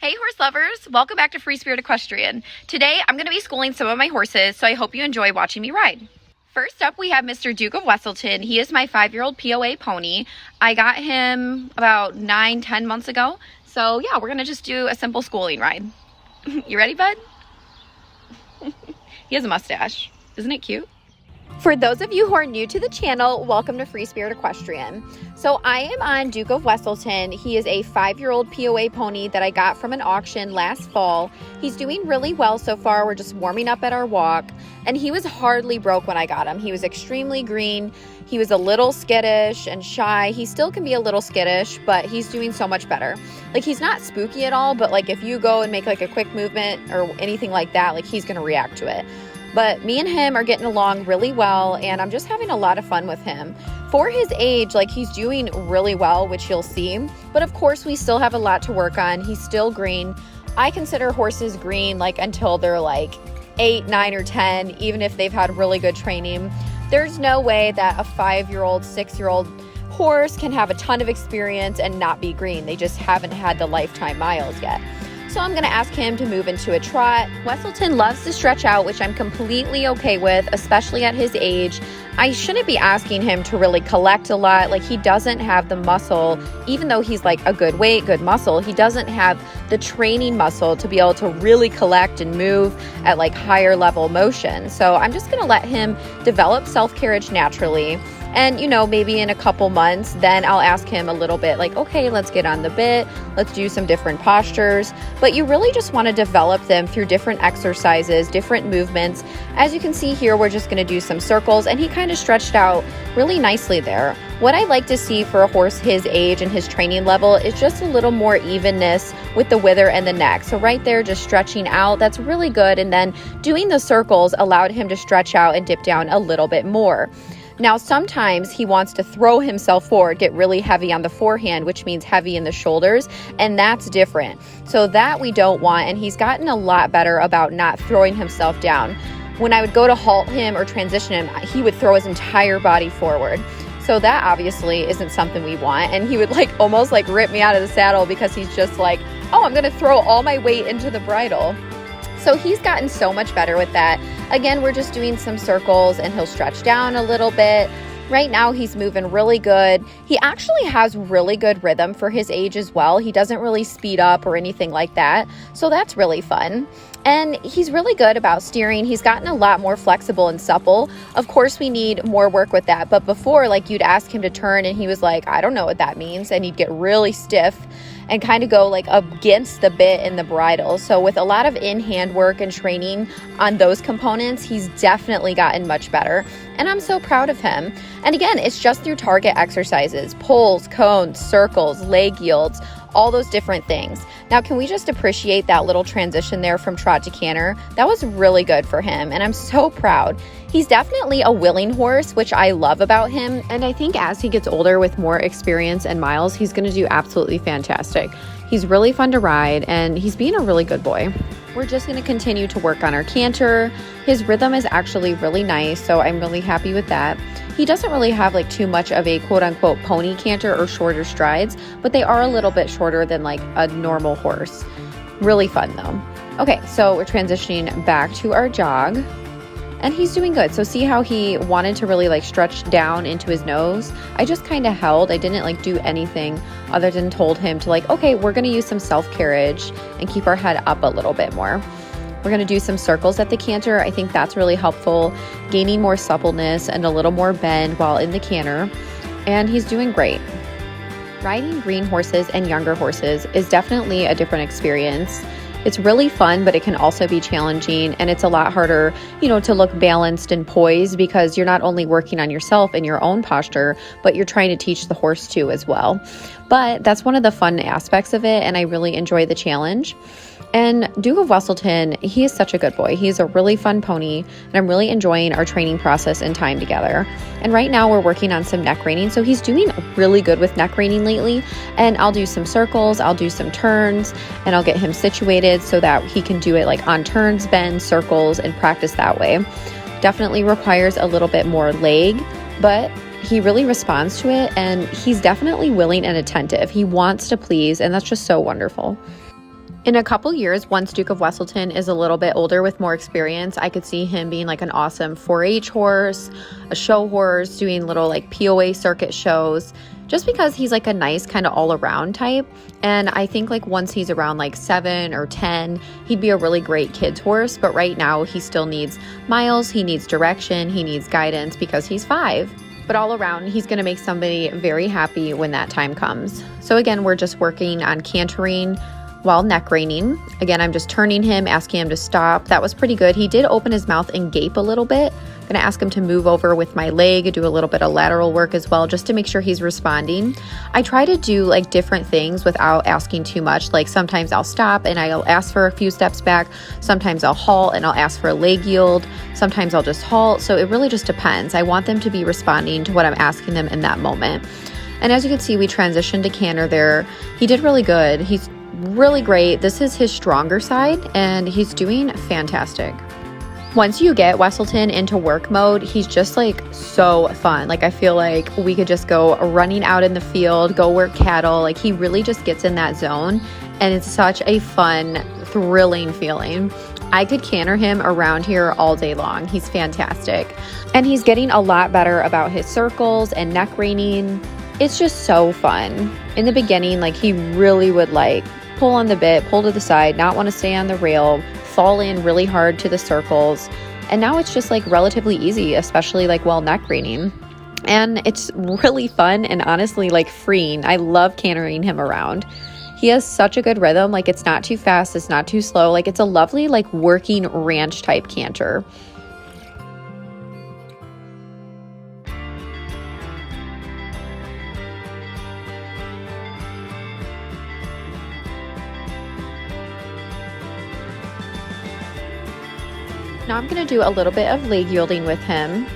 Hey horse lovers, welcome back to Free Spirit Equestrian. Today I'm going to be schooling some of my horses, so I hope you enjoy watching me ride. First up we have Mr. Duke of Weselton. He is my 5-year-old POA pony. I got him about 9-10 months ago. So yeah, we're going to just do a simple schooling ride. You ready, bud? He has a mustache. Isn't it cute? For those of you who are new to the channel, welcome to Free Spirit Equestrian. So I am on Duke of Weselton. He is a 5-year-old POA pony that I got from an auction last fall. He's doing really well so far. We're just warming up at our walk, and he was hardly broke when I got him. He was extremely green. He was a little skittish and shy. He still can be a little skittish, but he's doing so much better. Like, he's not spooky at all, but like if you go and make like a quick movement or anything like that, like he's going to react to it. But me and him are getting along really well, and I'm just having a lot of fun with him. For his age, like, he's doing really well, which you'll see. But of course, we still have a lot to work on. He's still green. I consider horses green like until they're like 8, 9, or 10, even if they've had really good training. There's no way that a 5-year-old, 6-year-old horse can have a ton of experience and not be green. They just haven't had the lifetime miles yet. So I'm going to ask him to move into a trot. Weselton loves to stretch out, which I'm completely okay with, especially at his age. I shouldn't be asking him to really collect a lot. Like, he doesn't have the muscle, even though he's like a good weight, good muscle, he doesn't have the training muscle to be able to really collect and move at like higher level motion. So I'm just going to let him develop self-carriage naturally. And, you know, maybe in a couple months, then I'll ask him a little bit like, okay, let's get on the bit. Let's do some different postures. But you really just want to develop them through different exercises, different movements. As you can see here, we're just going to do some circles, and he kind of stretched out really nicely there. What I like to see for a horse his age and his training level is just a little more evenness with the wither and the neck. So right there, just stretching out, that's really good. And then doing the circles allowed him to stretch out and dip down a little bit more. Now, sometimes he wants to throw himself forward, get really heavy on the forehand, which means heavy in the shoulders, and that's different. So that we don't want, and he's gotten a lot better about not throwing himself down. When I would go to halt him or transition him, he would throw his entire body forward. So that obviously isn't something we want, and he would like almost like rip me out of the saddle because he's just like, oh, I'm going to throw all my weight into the bridle. So he's gotten so much better with that. Again, we're just doing some circles, and he'll stretch down a little bit. Right now, he's moving really good. He actually has really good rhythm for his age as well. He doesn't really speed up or anything like that. So that's really fun. And he's really good about steering. He's gotten a lot more flexible and supple. Of course, we need more work with that. But before, like, you'd ask him to turn, and he was like, I don't know what that means. And he'd get really stiff and kind of go like against the bit in the bridle. So with a lot of in-hand work and training on those components, he's definitely gotten much better. And I'm so proud of him. And again, it's just through target exercises, pulls, cones, circles, leg yields, all those different things. Now, can we just appreciate that little transition there from trot to canter? That was really good for him, and I'm so proud. He's definitely a willing horse, which I love about him, and I think as he gets older with more experience and miles, he's going to do absolutely fantastic. He's really fun to ride, and he's being a really good boy. We're just going to continue to work on our canter. His rhythm is actually really nice, so I'm really happy with that. He doesn't really have like too much of a quote-unquote pony canter or shorter strides, but they are a little bit shorter than like a normal horse. Really fun though. Okay, so we're transitioning back to our jog, and he's doing good. So see how he wanted to really like stretch down into his nose? I just kind of held. I didn't like do anything other than told him to like, okay, we're going to use some self-carriage and keep our head up a little bit more. We're going to do some circles at the canter. I think that's really helpful, gaining more suppleness and a little more bend while in the canter. And he's doing great. Riding green horses and younger horses is definitely a different experience. It's really fun, but it can also be challenging, and it's a lot harder, you know, to look balanced and poised because you're not only working on yourself and your own posture, but you're trying to teach the horse too as well. But that's one of the fun aspects of it, and I really enjoy the challenge. And Duke of Weselton, he is such a good boy. He's a really fun pony, and I'm really enjoying our training process and time together. And right now we're working on some neck reining, so he's doing really good with neck reining lately. And I'll do some circles, I'll do some turns, and I'll get him situated so that he can do it like on turns, bends, circles, and practice that way. Definitely requires a little bit more leg, but he really responds to it, and he's definitely willing and attentive. He wants to please, and that's just so wonderful. In a couple years, once Duke of Weselton is a little bit older with more experience, I could see him being like an awesome 4-H horse, a show horse, doing little like POA circuit shows, just because he's like a nice kind of all-around type. And I think like once he's around like 7 or 10, he'd be a really great kids horse. But right now he still needs miles, he needs direction, he needs guidance because he's 5. But all around, he's going to make somebody very happy when that time comes. So again, we're just working on cantering while neck reining. Again, I'm just turning him, asking him to stop. That was pretty good. He did open his mouth and gape a little bit. I'm going to ask him to move over with my leg, do a little bit of lateral work as well, just to make sure he's responding. I try to do like different things without asking too much. Like sometimes I'll stop and I'll ask for a few steps back. Sometimes I'll halt and I'll ask for a leg yield. Sometimes I'll just halt. So it really just depends. I want them to be responding to what I'm asking them in that moment. And as you can see, we transitioned to canter there. He did really good. He's really great. This is his stronger side and he's doing fantastic. Once you get Weselton into work mode, he's just like so fun. Like I feel like we could just go running out in the field, go work cattle. Like he really just gets in that zone and it's such a fun, thrilling feeling. I could canter him around here all day long. He's fantastic. And he's getting a lot better about his circles and neck reining. It's just so fun. In the beginning, like he really would like pull on the bit, pull to the side, not want to stay on the rail, fall in really hard to the circles. And now it's just like relatively easy, especially like while neck reining. And it's really fun and honestly like freeing. I love cantering him around. He has such a good rhythm. Like it's not too fast, it's not too slow. Like it's a lovely like working ranch type canter. Now I'm going to do a little bit of leg yielding with him,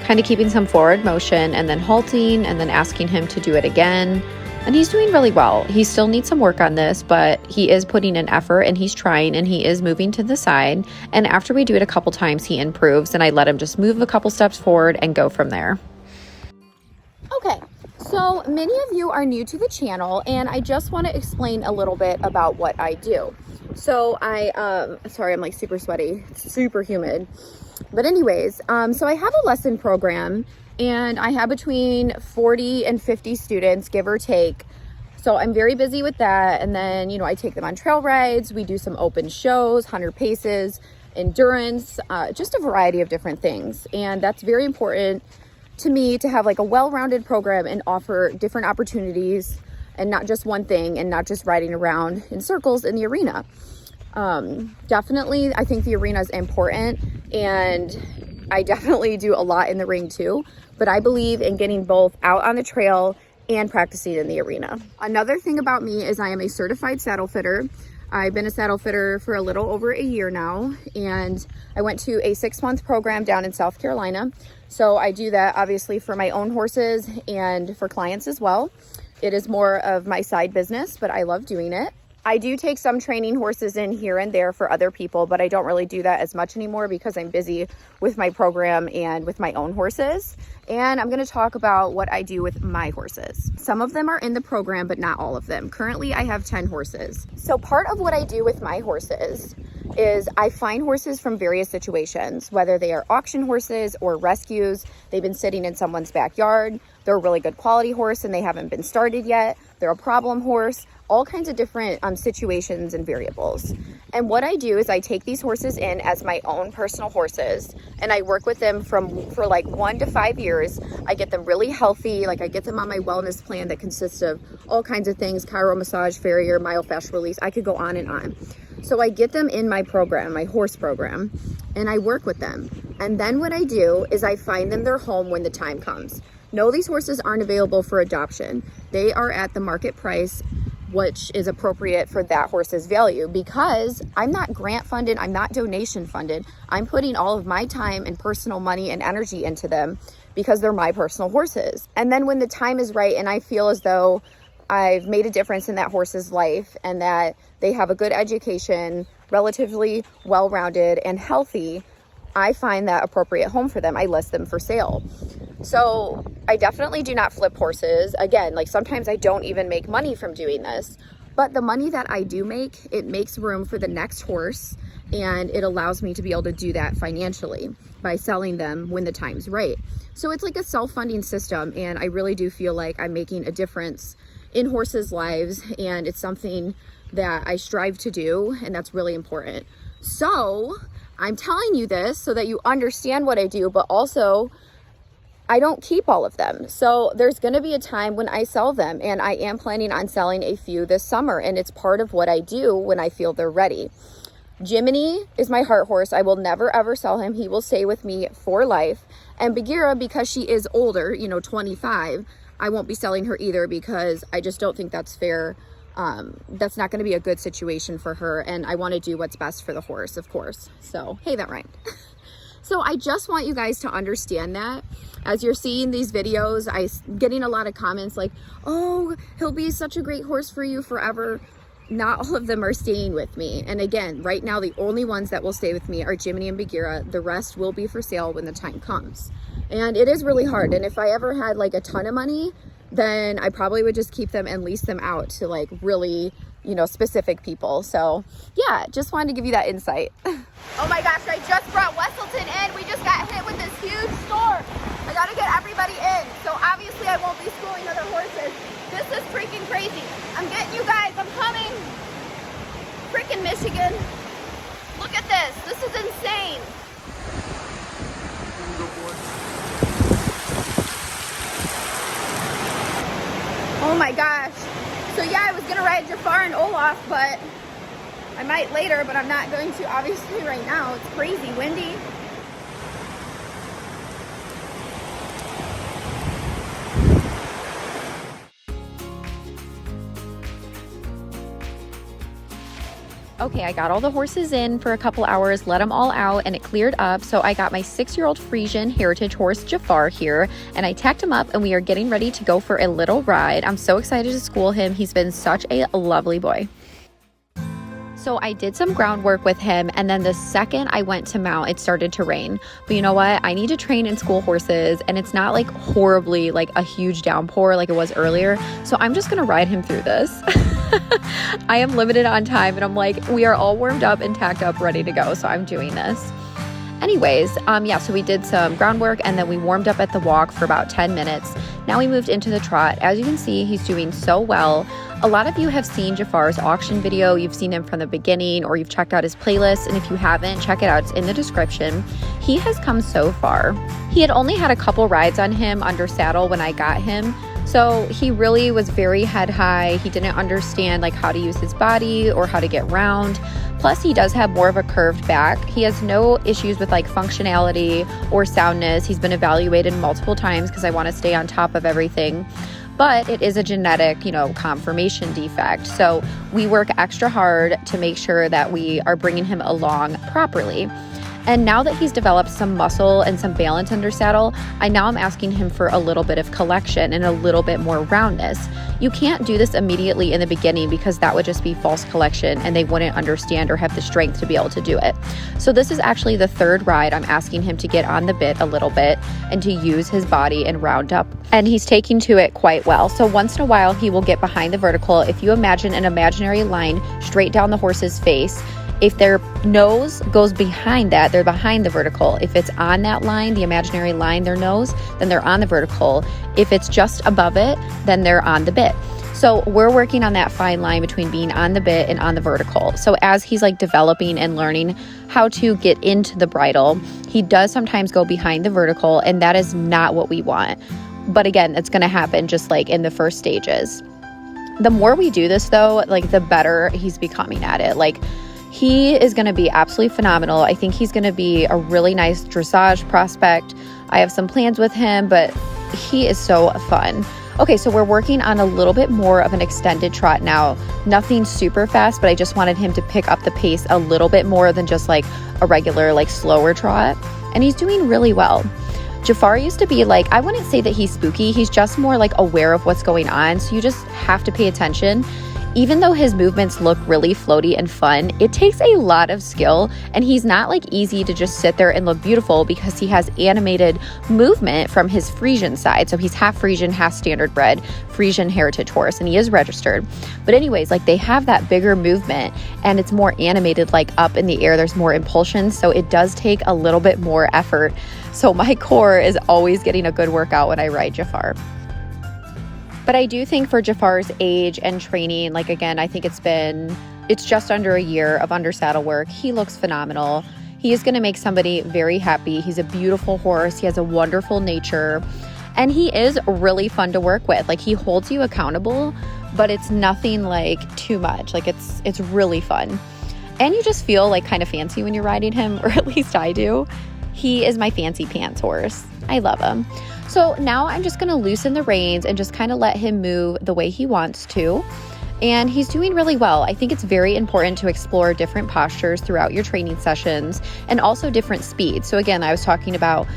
kind of keeping some forward motion and then halting and then asking him to do it again. And he's doing really well. He still needs some work on this, but he is putting in effort and he's trying and he is moving to the side. And after we do it a couple times, he improves and I let him just move a couple steps forward and go from there. Okay, so many of you are new to the channel and I just want to explain a little bit about what I do. So sorry, I'm like super sweaty, it's super humid. But anyways, so I have a lesson program and I have between 40 and 50 students, give or take. So I'm very busy with that. And then, you know, I take them on trail rides. We do some open shows, 100 paces, endurance, just a variety of different things. And that's very important to me to have like a well-rounded program and offer different opportunities and not just one thing and not just riding around in circles in the arena. Definitely, I think the arena is important and I definitely do a lot in the ring too, but I believe in getting both out on the trail and practicing in the arena. Another thing about me is I am a certified saddle fitter. I've been a saddle fitter for a little over a year now, and I went to a 6-month program down in South Carolina. So I do that obviously for my own horses and for clients as well. It is more of my side business, but I love doing it. I do take some training horses in here and there for other people, but I don't really do that as much anymore because I'm busy with my program and with my own horses. And I'm going to talk about what I do with my horses. Some of them are in the program, but not all of them. Currently, I have 10 horses. So part of what I do with my horses is I find horses from various situations, whether they are auction horses or rescues. They've been sitting in someone's backyard. They're a really good quality horse and they haven't been started yet. They're a problem horse. All kinds of different situations and variables. And what I do is I take these horses in as my own personal horses and I work with them for like 1 to 5 years. I get them really healthy. Like I get them on my wellness plan that consists of all kinds of things, chiro massage, farrier, myofascial release. I could go on and on. So I get them in my program, my horse program, and I work with them. And then what I do is I find them their home when the time comes. No, these horses aren't available for adoption. They are at the market price, which is appropriate for that horse's value, because I'm not grant funded, I'm not donation funded. I'm putting all of my time and personal money and energy into them because they're my personal horses. And then when the time is right and I feel as though I've made a difference in that horse's life and that they have a good education, relatively well-rounded and healthy, I find that appropriate home for them. I list them for sale. So I definitely do not flip horses. Again, like sometimes I don't even make money from doing this. But the money that I do make, it makes room for the next horse, and it allows me to be able to do that financially by selling them when the time's right. So it's like a self-funding system, and I really do feel like I'm making a difference in horses' lives, and it's something that I strive to do, and that's really important. So I'm telling you this so that you understand what I do, but also I don't keep all of them. So there's going to be a time when I sell them, and I am planning on selling a few this summer, and it's part of what I do when I feel they're ready. Jiminy is my heart horse. I will never ever sell him. He will stay with me for life. And Bagheera, because she is older, 25, I won't be selling her either, because I just don't think that's fair. That's not going to be a good situation for her, and I want to do what's best for the horse, of course. So, hey, that rhymed. So I just want you guys to understand that as you're seeing these videos, I'm getting a lot of comments like, oh, he'll be such a great horse for you forever. Not all of them are staying with me. And again, right now, the only ones that will stay with me are Jiminy and Bagheera. The rest will be for sale when the time comes. And it is really hard. And if I ever had like a ton of money, then I probably would just keep them and lease them out to like really, specific people. So yeah, just wanted to give you that insight. Oh my gosh, I just brought Weselton in. We just got hit with this huge storm. I gotta get everybody in. So obviously I won't be schooling other horses. This is freaking crazy. I'm getting you guys, I'm coming. Freaking Michigan. Look at this, this is insane. Oh my gosh. So yeah, I was gonna ride Jafar and Olaf, but I might later, but I'm not going to obviously right now. It's crazy windy. Okay, I got all the horses in for a couple hours, let them all out, and it cleared up. So I got my 6-year-old Frisian heritage horse Jafar here, and I tacked him up, and we are getting ready to go for a little ride. I'm so excited to school him. He's been such a lovely boy. So I did some groundwork with him, and then the second I went to mount, it started to rain. But you know what? I need to train and school horses, and it's not like horribly like a huge downpour like it was earlier. So I'm just gonna ride him through this. I am limited on time, and I'm like, we are all warmed up and tacked up, ready to go. So I'm doing this. Anyways, yeah, so we did some groundwork, and then we warmed up at the walk for about 10 minutes. Now we moved into the trot. As you can see, he's doing so well. A lot of you have seen Jafar's auction video. You've seen him from the beginning, or you've checked out his playlist. And if you haven't, check it out. It's in the description. He has come so far. He had only had a couple rides on him under saddle when I got him. So he really was very head high. He didn't understand like how to use his body or how to get round. Plus, he does have more of a curved back. He has no issues with like functionality or soundness. He's been evaluated multiple times because I want to stay on top of everything. But it is a genetic, conformation defect. So we work extra hard to make sure that we are bringing him along properly. And now that he's developed some muscle and some balance under saddle, now I'm asking him for a little bit of collection and a little bit more roundness. You can't do this immediately in the beginning because that would just be false collection and they wouldn't understand or have the strength to be able to do it. So this is actually the third ride. I'm asking him to get on the bit a little bit and to use his body and round up. And he's taking to it quite well. So once in a while, he will get behind the vertical. If you imagine an imaginary line straight down the horse's face, if their nose goes behind that, they're behind the vertical. If it's on that line, the imaginary line, their nose, then they're on the vertical. If it's just above it, then they're on the bit. So we're working on that fine line between being on the bit and on the vertical. So as he's like developing and learning how to get into the bridle, he does sometimes go behind the vertical, and that is not what we want. But again, it's going to happen just like in the first stages. The more we do this though, like the better he's becoming at it. Like, he is going to be absolutely phenomenal. I think he's going to be a really nice dressage prospect. I have some plans with him, but he is so fun. Okay, so we're working on a little bit more of an extended trot now. Nothing super fast, but I just wanted him to pick up the pace a little bit more than just like a regular, like slower trot. And he's doing really well. Jafar used to be like, I wouldn't say that he's spooky. He's just more like aware of what's going on. So you just have to pay attention. Even though his movements look really floaty and fun, it takes a lot of skill, and he's not like easy to just sit there and look beautiful because he has animated movement from his Frisian side. So he's half Frisian, half standard bred, Frisian heritage horse, and he is registered. But anyways, like they have that bigger movement and it's more animated, like up in the air, there's more impulsion. So it does take a little bit more effort. So my core is always getting a good workout when I ride Jafar. But I do think for Jafar's age and training, like again, I think it's just under a year of under saddle work. He looks phenomenal. He is going to make somebody very happy. He's a beautiful horse. He has a wonderful nature, and he is really fun to work with. Like he holds you accountable, but it's nothing like too much. Like it's really fun. And you just feel like kind of fancy when you're riding him, or at least I do. He is my fancy pants horse. I love him. So now I'm just going to loosen the reins and just kind of let him move the way he wants to. And he's doing really well. I think it's very important to explore different postures throughout your training sessions and also different speeds. So again, I was talking about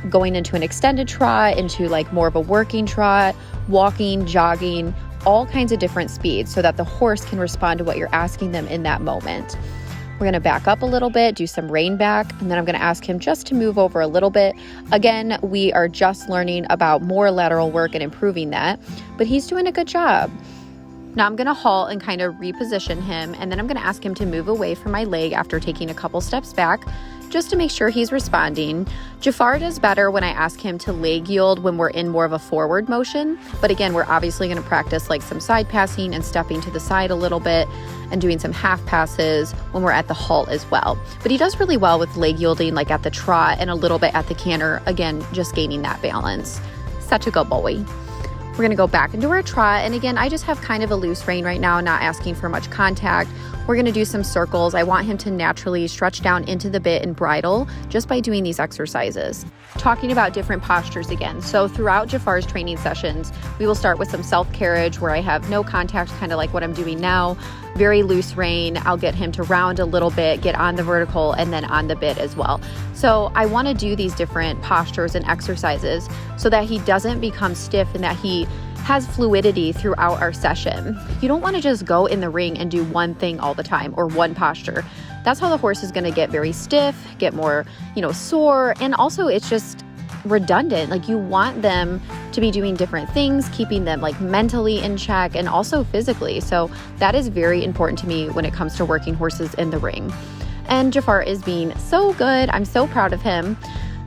going into an extended trot, into like more of a working trot, walking, jogging, all kinds of different speeds so that the horse can respond to what you're asking them in that moment. We're going to back up a little bit, do some rein back, and then I'm going to ask him just to move over a little bit. Again, we are just learning about more lateral work and improving that, but he's doing a good job. Now I'm going to halt and kind of reposition him, and then I'm going to ask him to move away from my leg after taking a couple steps back, just to make sure he's responding. Jafar does better when I ask him to leg yield when we're in more of a forward motion. But again, we're obviously going to practice like some side passing and stepping to the side a little bit and doing some half passes when we're at the halt as well. But he does really well with leg yielding, like at the trot and a little bit at the canter. Again, just gaining that balance. Such a good boy. We're going to go back into our trot. And again, I just have kind of a loose rein right now, not asking for much contact. We're going to do some circles. I want him to naturally stretch down into the bit and bridle just by doing these exercises. Talking about different postures again. So throughout Jafar's training sessions, we will start with some self-carriage where I have no contact, kind of like what I'm doing now, very loose rein. I'll get him to round a little bit, get on the vertical, and then on the bit as well. So I want to do these different postures and exercises so that he doesn't become stiff and that he has fluidity throughout our session. You don't want to just go in the ring and do one thing all the time or one posture. That's how the horse is going to get very stiff, get more, sore, and also it's just redundant. Like you want them to be doing different things, keeping them like mentally in check and also physically. So that is very important to me when it comes to working horses in the ring. And Jafar is being so good. I'm so proud of him.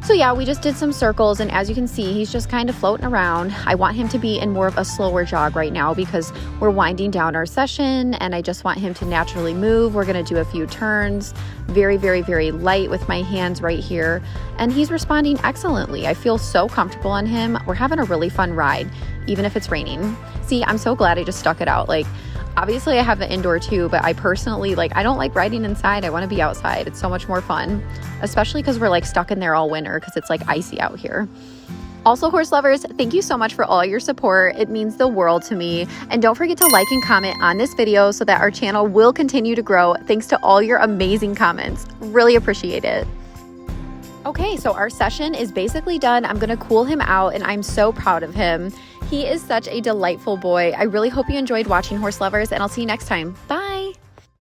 So yeah, we just did some circles, and as you can see, he's just kind of floating around. I want him to be in more of a slower jog right now because we're winding down our session, and I just want him to naturally move. We're going to do a few turns, very, very, very light with my hands right here, and he's responding excellently. I feel so comfortable on him. We're having a really fun ride, even if it's raining. See, I'm so glad I just stuck it out. Like, obviously I have an indoor too, but I personally, I don't like riding inside. I want to be outside. It's so much more fun, especially because we're stuck in there all winter because it's icy out here. Also, horse lovers, thank you so much for all your support. It means the world to me. And don't forget to like and comment on this video so that our channel will continue to grow thanks to all your amazing comments. Really appreciate it. Okay, so our session is basically done. I'm going to cool him out, and I'm so proud of him. He is such a delightful boy. I really hope you enjoyed watching, horse lovers, and I'll see you next time. Bye.